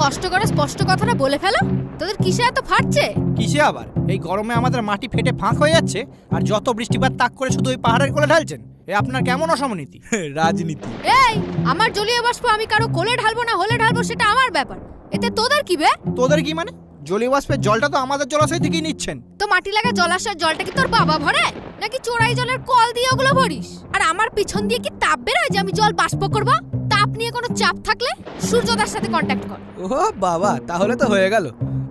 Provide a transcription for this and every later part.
কষ্ট করে স্পষ্ট কথাটা বলে ফেলো। তোদের কিসে এত ফাটছে? কিসে আবার? এই গরমে আমাদের মাটি ফেটে ফাঁক হয়ে যাচ্ছে, আর যত বৃষ্টিপাত তাক করে শুধু ওই পাহাড়ের কোলে ঢালছেন। এ আপনার কেমন অসমনীতি? রাজনীতি। এই, আমার জলীয় বাষ্প আমি কারো কোলে ঢালবো না হলে ঢালবো সেটা আমার ব্যাপার, এতে তোদের কি বে? তোদের কি মানে? জলীয় বাষ্পের জলটা তো আমাদের জলাশয় থেকেই নিচ্ছেন। তো মাটি লাগা জলাশয়ের জলটা কি তোর বাবা ভরে, নাকি চোরাই জলের কল দিয়ে ওগুলো ভরিস? আর আমার পিছন দিয়ে কি তাপ বেরোয় যে আমি জল বাষ্প করব? তাপ নিয়ে কোনো চাপ থাকলে সূর্যদার সাথে কন্ট্যাক্ট কর। ও বাবা, তাহলে তো হয়ে গেল।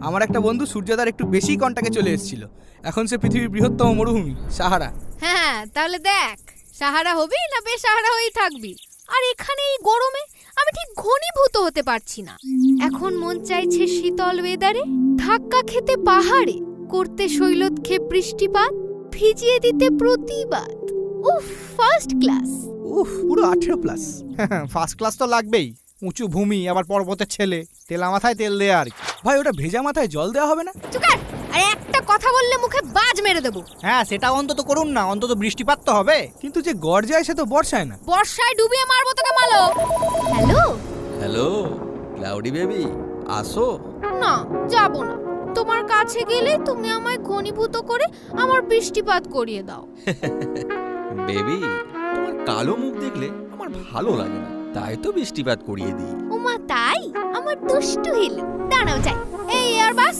আমার একটা বন্ধু সূর্যদার একটু বেশি কন্টাক্টে চলে এসেছিল। এখন সে পৃথিবীর বৃহত্তম মরুভূমি সাহারা। হ্যাঁ, তাহলে দেখ সাহারা হবি না বেসাহারা হয়েই থাকবি। আর এখানে এই গরমে আমি ঠিক ঘনীভূত হতে পারছি না। এখন মন চাইছে শীতল ওয়েদারে ধাক্কা খেতে পাহাড়ে, করতে শৈলতক্ষে বৃষ্টিপাত, ভিজিয়ে দিতে প্রতিবাদ। উফ, ফার্স্ট ক্লাস। উফ, পুরো 18+। ফার্স্ট ক্লাস তো লাগবেই। উঁচু ভূমি, আবার পর্বতের ছেলে, তেলা মাথায় তেল দেয়া আর কি। ভাই, ওটা ভেজা মাথায় জল দেওয়া হবে না? চুকার, আরে একটা কথা বললে মুখে বাজ মেরে দেবো। হ্যাঁ, সেটা অন্তত করুন না, অন্তত বৃষ্টিপাত তো হবে। কিন্তু যে গড় যায় সে তো বর্ষায় না। বর্ষায় ডুবিয়ে মারবো তোকে মালো। হ্যালো। হ্যালো ক্লাউডি বেবি, আসো। না, যাব না। তোমার কাছে গেলে তুমি আমায় ঘনীভূত করে আমার বৃষ্টিপাত করিয়ে দাও। বেবি, তোমার কালো মুখ দেখলে আমার ভালো লাগে না, তাই তো বৃষ্টিপাত করিয়ে দিই। ওমা তাই? আমার দুষ্টু হিল। দাঁড়াও যাই। এই আর বাস।